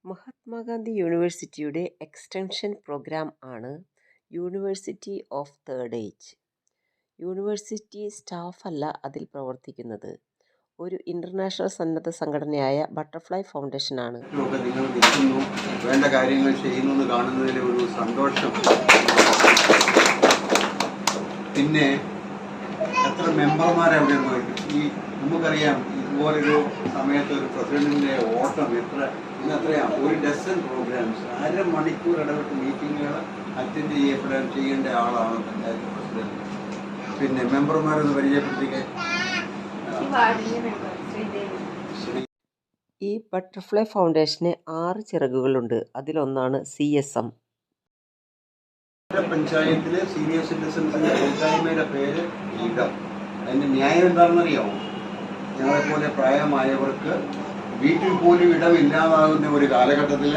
മഹാത്മാഗാന്ധി യൂണിവേഴ്സിറ്റിയുടെ extension program ആണ് university of third age. യൂണിവേഴ്സിറ്റി സ്റ്റാഫല്ല അതിൽ പ്രവർത്തിക്കുന്നത്. ഒരു ഇൻ്റർനാഷണൽ സന്നദ്ധ സംഘടനയായ ബട്ടർഫ്ലൈ ഫൗണ്ടേഷനാണ്. നിങ്ങൾ നിൽക്കുന്നു, വേണ്ട കാര്യങ്ങൾ ചെയ്യുന്നു എന്ന് കാണുന്നതിൽ ഒരു സന്തോഷം. പിന്നെ എത്ര മെമ്പർമാരെ അവിടെ പോയിട്ട് ഈ നമുക്കറിയാം, ഇതുപോലൊരു സമയത്ത് ഒരു പ്രസിഡന്റിന്റെ ഓട്ടം ഇന്നത്രയാണ്. ഒരു ഡസൻ പ്രോഗ്രാംസ്, അരമണിക്കൂർ ഇടവിട്ട് മീറ്റിങ്ങുകൾ അറ്റൻഡ് ചെയ്യേണ്ട ആളാണ് പഞ്ചായത്ത് പ്രസിഡന്റ്. പിന്നെ മെമ്പർമാരൊന്ന് പരിചയപ്പെടുത്തിക്കേ. ഈ ബട്ടർഫ്ലൈ ഫൗണ്ടേഷന് 6 ചിറകുകളുണ്ട്. അതിലൊന്നാണ് CSM. പഞ്ചായത്തിലെ സീനിയർ സിറ്റിസൺസിന്റെ കൂട്ടായ്മയുടെ പേര് ഈടം. അതിന്റെ ന്യായം എന്താണെന്നറിയാമോ? ഞങ്ങളെപ്പോലെ പ്രായമായവർക്ക് വീട്ടിൽ പോലും ഇടമില്ലാതാകുന്ന ഒരു കാലഘട്ടത്തിൽ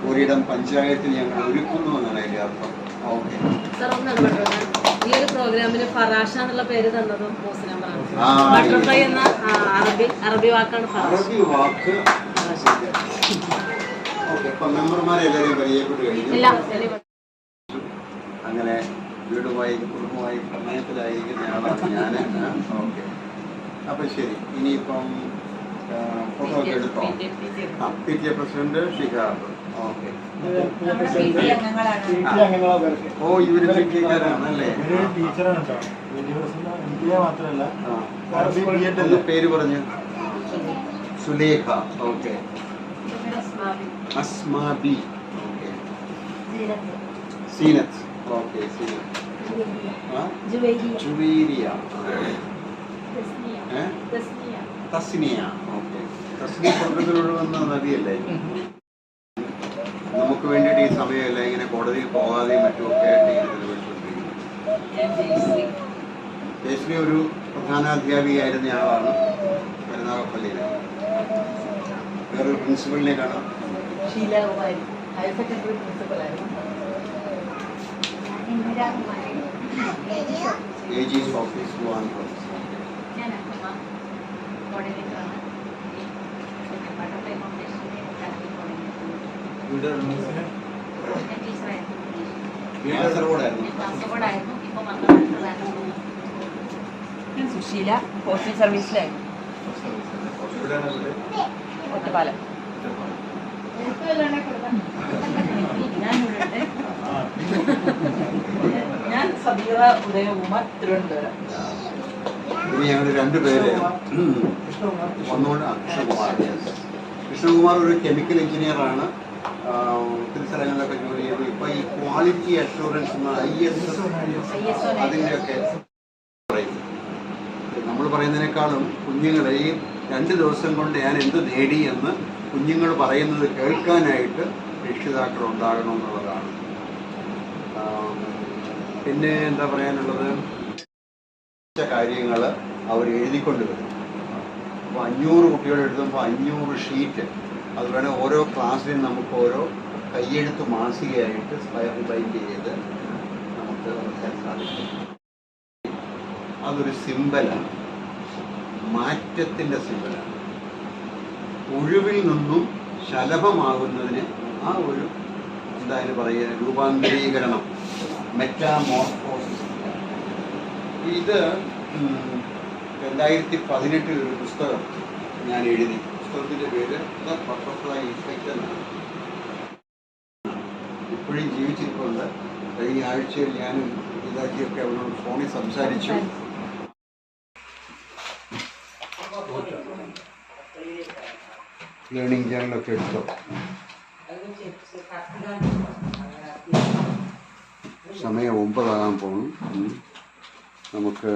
ഒരിടം പഞ്ചായത്തിൽ ഞങ്ങൾ ഒരുക്കുന്നു എന്നാണ് അതിന്റെ അർത്ഥം. ഓക്കെ, ഈ ഒരു പ്രോഗ്രാമിന് ഫറാഷ എന്നുള്ള പേര് തന്നതും ബട്ടർഫ്ലൈ എന്ന അറബി വാക്കാണ്. അറബി വാക്ക്. ഓക്കെ, അപ്പൊ മെമ്പർമാരെ എല്ലാവരെയും പരിചയപ്പെട്ട് കഴിഞ്ഞു. അങ്ങനെ വീടുമായി കുടുംബമായി പ്രണയത്തിലായിരിക്കുന്ന ആളാണ് ഞാൻ. ഓക്കെ, അപ്പൊ ശരി. ഇനിയിപ്പം ഫോട്ടോ ഒക്കെ എടുത്തോ? PTA president Shihab. ഓക്കെ, ഓ ഇവര് PTA-കാരാണല്ലേ? പേര് പറഞ്ഞു. Sulekha. Okay, Asmabi. Okay, Seenath. Okay, Seenath. Juvairiya. Tasniya. Okay, Tasniya സ്വർഗത്തിലൊഴുകുന്ന നദിയല്ലേ? നമുക്ക് വേണ്ടിയിട്ട് ഈ സമയമല്ല ഇങ്ങനെ കോടതിയിൽ പോകാതെയും മറ്റുമൊക്കെ ആയിട്ട് ഇങ്ങനെ ചെലവഴിച്ചുകൊണ്ടിരിക്കുന്നത്. ജയശ്രീ ഒരു പ്രധാനാധ്യാപികയായിരുന്ന ആളാണ് കരുനാഗപ്പള്ളിയിൽ. വേറൊരു പ്രിൻസിപ്പളിനെ കാണാം. AG's ഓഫീസ് സുശീല പോസ്റ്റൽ സർവീസിലായിരുന്നു. ഒറ്റപ്പാലം. ഞാൻ സബീറ ഉദയകുമാർ, തിരുവനന്തപുരം. ഇനി ഞങ്ങൾ രണ്ടുപേര് ഒന്നുകൊണ്ട് കൃഷ്ണകുമാർ ഒരു കെമിക്കൽ എഞ്ചിനീയറാണ്. ഒത്തിരി സ്ഥലങ്ങളിലൊക്കെ ജോലി ചെയ്തു. ഇപ്പൊ ഈ ക്വാളിറ്റി അഷുറൻസ് ISO അതിൻ്റെയൊക്കെ പറയും. നമ്മൾ പറയുന്നതിനേക്കാളും കുഞ്ഞുങ്ങളെ ഈ 2 ദിവസം കൊണ്ട് ഞാൻ എന്ത് നേടി എന്ന് കുഞ്ഞുങ്ങൾ പറയുന്നത് കേൾക്കാനായിട്ട് രക്ഷിതാക്കൾ ഉണ്ടാകണമെന്നുള്ളതാണ്. പിന്നെ എന്താ പറയാനുള്ളത്, കാര്യങ്ങൾ അവർ എഴുതിക്കൊണ്ട് വരും. അപ്പോൾ 500 കുട്ടികൾ എഴുതുമ്പോൾ 500 ഷീറ്റ്. അത് വേണേൽ ഓരോ ക്ലാസ്സിലും നമുക്ക് ഓരോ കയ്യെഴുത്ത് മാസികയായിട്ട് സ്പൈറൽ ബൈൻഡ് ചെയ്ത് നമുക്ക് വെക്കാൻ സാധിക്കും. അതൊരു സിമ്പലാണ്, മാറ്റത്തിൻ്റെ സിമ്പലാണ്. ഒഴിവിൽ നിന്നും ശലഭമാകുന്നതിന് ആ ഒരു എന്തായാലും പറയുക രൂപാന്തരീകരണം, മെറ്റാമോർഫോസിസ്. ഇത് 2018 ഒരു പുസ്തകം ഞാൻ എഴുതി. പുസ്തകത്തിൻ്റെ പേര് ദ ബട്ടർഫ്ലൈ ഇഫക്റ്റ് എന്നാണ്. ഇപ്പോഴും ജീവിച്ചിരിപ്പുണ്ട്. കഴിഞ്ഞ ആഴ്ചയിൽ ഞാനും ഇതാക്കിയൊക്കെ അവരോട് ഫോണിൽ സംസാരിച്ചു. ലേണിംഗ് ജേണലൊക്കെ എടുത്തോ? സമയം 9 ആകാൻ പോകും. നമുക്ക്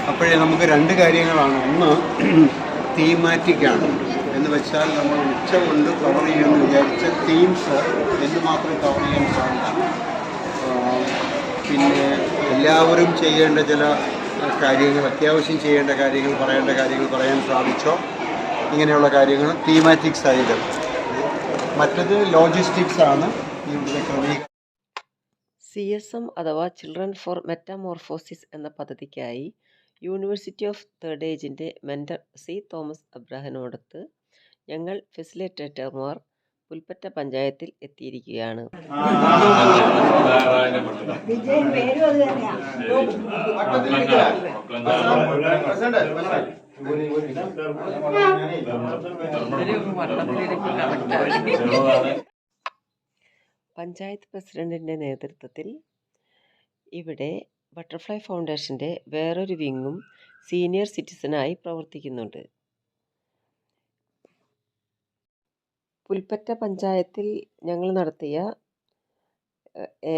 അപ്പോഴേ നമുക്ക് 2 കാര്യങ്ങളാണ്. ഒന്ന് തീമാറ്റിക്കാണ്, എന്ന് വെച്ചാൽ നമ്മൾ ഉച്ച കൊണ്ട് കവർ ചെയ്യുമെന്ന് വിചാരിച്ച തീംസ് എന്തുമാത്രം കവർ ചെയ്യാൻ സാധിച്ചു. പിന്നെ എല്ലാവരും ചെയ്യേണ്ട ചില കാര്യങ്ങൾ, അത്യാവശ്യം ചെയ്യേണ്ട കാര്യങ്ങൾ, പറയേണ്ട കാര്യങ്ങൾ പറയാൻ സാധിച്ചോ? ഇങ്ങനെയുള്ള കാര്യങ്ങൾ തീമാറ്റിക്സ് ആയിട്ട്. മറ്റത് ലോജിസ്റ്റിക്സ് ആണ്. CSM അഥവാ ചിൽഡ്രൻ ഫോർ മെറ്റാമോർഫോസിസ് എന്ന പദ്ധതിക്കായി യൂണിവേഴ്സിറ്റി ഓഫ് തേർഡ് ഏജിൻ്റെ മെൻറ്റർ സി തോമസ് അബ്രഹാനോടൊത്ത് ഞങ്ങൾ ഫെസിലിറ്റേറ്റർമാർ പുൽപ്പറ്റ പഞ്ചായത്തിൽ എത്തിയിരിക്കുകയാണ്. പഞ്ചായത്ത് പ്രസിഡന്റിൻ്റെ നേതൃത്വത്തിൽ ഇവിടെ ബട്ടർഫ്ലൈ ഫൗണ്ടേഷൻ്റെ വേറൊരു വിങ്ങും സീനിയർ സിറ്റിസനായി പ്രവർത്തിക്കുന്നുണ്ട്. പുൽപ്പറ്റ പഞ്ചായത്തിൽ ഞങ്ങൾ നടത്തിയ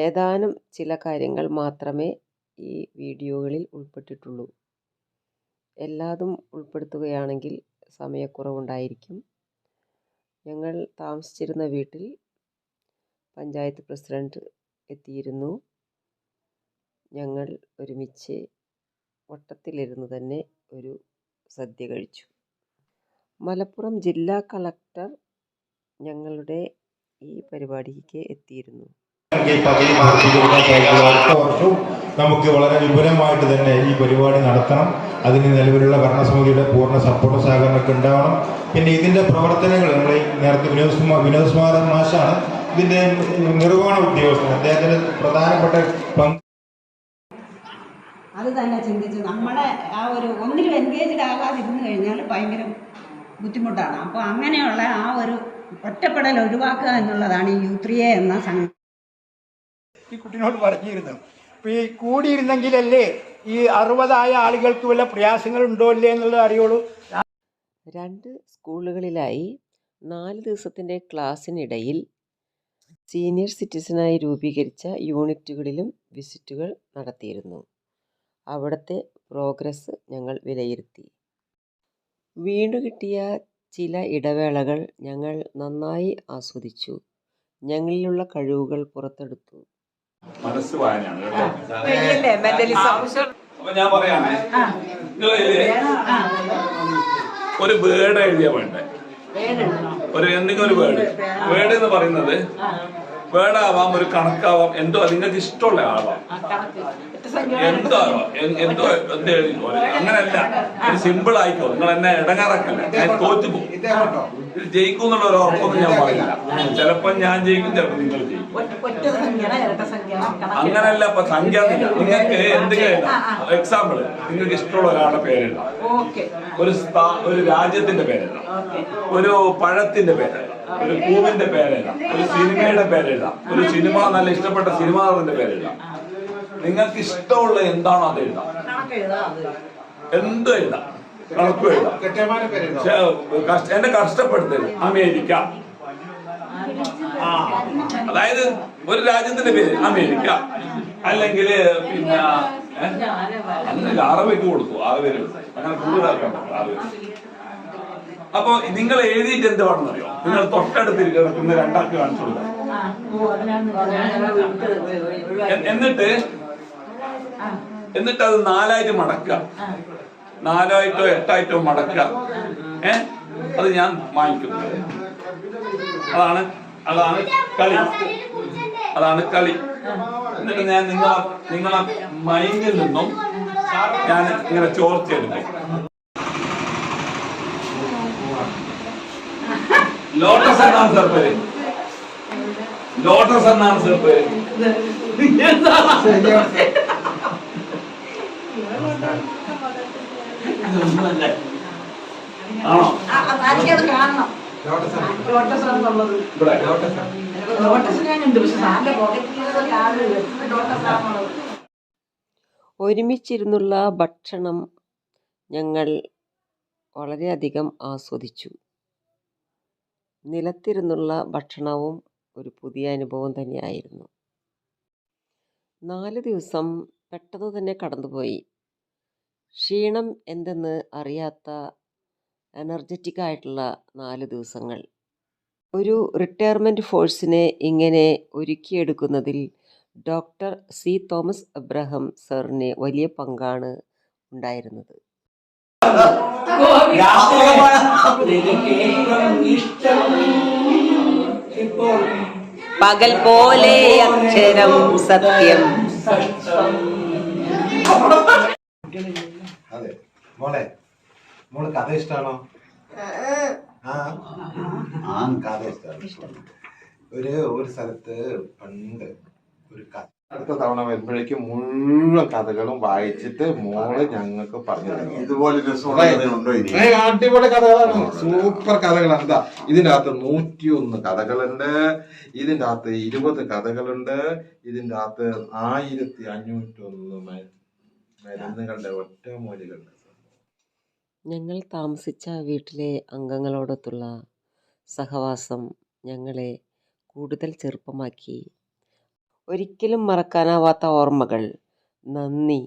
ഏതാനും ചില കാര്യങ്ങൾ മാത്രമേ ഈ വീഡിയോകളിൽ ഉൾപ്പെട്ടിട്ടുള്ളൂ. എല്ലാതും ഉൾപ്പെടുത്തുകയാണെങ്കിൽ സമയക്കുറവുണ്ടായിരിക്കും. ഞങ്ങൾ താമസിച്ചിരുന്ന വീട്ടിൽ പഞ്ചായത്ത് പ്രസിഡന്റ് എത്തിയിരുന്നു. ഞങ്ങൾ ഒരുമിച്ച് വട്ടത്തിലിരുന്ന് തന്നെ ഒരു സദ്യ കഴിച്ചു. മലപ്പുറം ജില്ലാ കളക്ടർ ഞങ്ങളുടെ ഈ പരിപാടിക്ക് എത്തിയിരുന്നു. നമുക്ക് വളരെ വിപുലമായിട്ട് തന്നെ ഈ പരിപാടി നടത്തണം. അതിന് നിലവിലുള്ള ഭരണസമിതിയുടെ പൂർണ്ണ സപ്പോർട്ട് സഹകരണമൊക്കെ ഉണ്ടാവണം. പിന്നെ ഇതിൻ്റെ പ്രവർത്തനങ്ങൾ നമ്മൾ നേരത്തെ വിനോദ് കുമാർ മാഷാണ് ഇതിൻ്റെ നിർവഹണ ഉദ്യോഗസ്ഥൻ. അദ്ദേഹത്തിന് പ്രധാനപ്പെട്ട പങ്ക് അത് തന്നെ ചിന്തിച്ച് നമ്മുടെ ആ ഒരു ഒന്നിലും എൻഗേജ്ഡ് ആകാതിരുന്നു കഴിഞ്ഞാൽ ഭയങ്കര ബുദ്ധിമുട്ടാണ്. അപ്പോൾ അങ്ങനെയുള്ള ആ ഒരു ഒറ്റപ്പെടൽ ഒഴിവാക്കുക എന്നുള്ളതാണ് ഈ U3A എന്ന സംഘം. ഈ കുട്ടിനോട് പറഞ്ഞിരുന്നു. അപ്പോൾ ഈ കൂടിയിരുന്നെങ്കിലല്ലേ ഈ 60 ആളുകൾക്ക് വല്ല പ്രയാസങ്ങൾ ഉണ്ടോ ഇല്ലേ എന്നുള്ളത് അറിയുള്ളൂ. 2 സ്കൂളുകളിലായി 4 ദിവസത്തിൻ്റെ ക്ലാസ്സിനിടയിൽ സീനിയർ സിറ്റിസനായി രൂപീകരിച്ച യൂണിറ്റുകളിലും വിസിറ്റുകൾ നടത്തിയിരുന്നു. അവിടുത്തെ പ്രോഗ്രസ് ഞങ്ങൾ വിലയിരുത്തി. വീണ്ടുകിട്ടിയ ചില ഇടവേളകൾ ഞങ്ങൾ നന്നായി ആസ്വദിച്ചു. ഞങ്ങളിലുള്ള കഴിവുകൾ പുറത്തെടുത്തു. മനസ്സ് വായനയാണ് അപ്പൊ ഞാൻ പറയാമേ, ഒരു വേർഡ് എഴുതിയാ വേണ്ടേ? എന്തെങ്കിലും ഒരു വേർഡ് എന്ന് പറയുന്നത് വേർഡാവാം, ഒരു കണക്കാവാം, എന്തോ നിങ്ങൾക്ക് ഇഷ്ടമുള്ള ആളാവാം, എന്തോ അങ്ങനെയല്ല. ഒരു സിമ്പിൾ ആയിക്കോ. നിങ്ങൾ എന്നെ ഇടങ്ങാറാക്കല്ല. ഞാൻ തോറ്റുപോകും. ജയിക്കും എന്നുള്ള ഒരു ഉറപ്പൊന്നും ഞാൻ പറയില്ല. ചിലപ്പോ ഞാൻ ജയിക്കും, ചിലപ്പോ നിങ്ങൾ ജയിക്കും. അങ്ങനെയല്ല. ഇപ്പൊ സംഖ്യ നിങ്ങൾക്ക് എന്തെങ്കിലും എക്സാമ്പിൾ, നിങ്ങൾക്ക് ഇഷ്ടമുള്ള ഒരാളുടെ പേരെഴുതാം, ഒരു രാജ്യത്തിന്റെ പേരെഴുതാം, ഒരു പഴത്തിന്റെ പേരെഴുതാം, ഒരു പൂവിന്റെ പേരെഴുതാം, ഒരു സിനിമയുടെ പേരെഴുതാം, ഒരു സിനിമ നല്ല ഇഷ്ടപ്പെട്ട സിനിമാറിന്റെ പേരെഴുതാം. നിങ്ങൾക്ക് ഇഷ്ടമുള്ള എന്താണോ അത് എഴുതാം. എന്തും എഴുതാം, കണക്കും എഴുതാം. എന്നെ കഷ്ടപ്പെടുത്തരുത്. അമേരിക്ക, അതായത് ഒരു രാജ്യത്തിന്റെ പേര് അമേരിക്ക, അല്ലെങ്കിൽ പിന്നെ അങ്ങനെ 6 പേർക്ക് കൊടുത്തു. 6 പേര് അങ്ങനെ കൂടുതലാക്കാൻ 6 പേര്. അപ്പൊ നിങ്ങൾ എഴുതിയിട്ട് എന്ത് വേണമെന്നറിയോ? നിങ്ങൾ തൊട്ടടുത്തിരിക്കുന്ന 2 ആൾക്ക് കാണിച്ചു കൊടുക്കാം. എന്നിട്ട് അത് 4 ആയിട്ട് മടക്കുക. 4 ആയിട്ടോ 8 ആയിട്ടോ മടക്കുക. അത് ഞാൻ വാങ്ങിക്കുന്നു. അതാണ് കളി. അതാണ് കളി. എന്നിട്ട് ഞാൻ നിങ്ങളെ മൈൻഡിൽ നിന്നും ഞാൻ ഇങ്ങനെ ചോർച്ചയെടുക്കും. ലോട്ടസ് എന്നാണ് സർ പേര്. ലോട്ടസ് എന്നാണ് സർ പേര്. ആണോ? ഒരുമിച്ചിരുന്നുള്ള ഭക്ഷണം ഞങ്ങൾ വളരെയധികം ആസ്വദിച്ചു. നിലത്തിരുന്നുള്ള ഭക്ഷണവും ഒരു പുതിയ അനുഭവം തന്നെയായിരുന്നു. 4 ദിവസം പെട്ടെന്ന് തന്നെ കടന്നുപോയി. ക്ഷീണം എന്തെന്ന് അറിയാത്ത എനർജറ്റിക് ആയിട്ടുള്ള 4 ദിവസങ്ങൾ. ഒരു റിട്ടയർമെൻറ്റ് ഫോഴ്സിനെ ഇങ്ങനെ ഒരുക്കിയെടുക്കുന്നതിൽ ഡോക്ടർ സി തോമസ് അബ്രഹാം സാറിന് വലിയ പങ്കാണ് ഉണ്ടായിരുന്നത്. പകൽ പോലെ അക്ഷരം സത്യം. അതെ. മോളെ കഥ ഇഷ്ടമാണോ? കഥ ഇഷ്ടമാണ്. ഒരു സ്ഥലത്ത് പണ്ട് ഒരു കഥ, അടുത്ത തവണ വരുമ്പോഴേക്കും മുഴുവൻ കഥകളും വായിച്ചിട്ട് മോള് ഞങ്ങൾക്ക് പറഞ്ഞു തരും. ഇതുപോലെ രസമുണ്ടോ? അടിപൊളി കഥകളാണ്, സൂപ്പർ കഥകളാണ്. എന്താ ഇതിന്റെ അകത്ത് 101 കഥകളുണ്ട്, ഇതിന്റെ അകത്ത് 20 കഥകളുണ്ട്, ഇതിന്റെ അകത്ത് 1501 മരുന്നുകളുടെ ഒറ്റമൂലികളുടെ. ഞങ്ങൾ താമസിച്ച വീട്ടിലെ അംഗങ്ങളോടൊത്തുള്ള സഹവാസം ഞങ്ങളെ കൂടുതൽ ചെറുപ്പമാക്കി. ഒരിക്കലും മറക്കാനാവാത്ത ഓർമ്മകൾ. നന്ദി.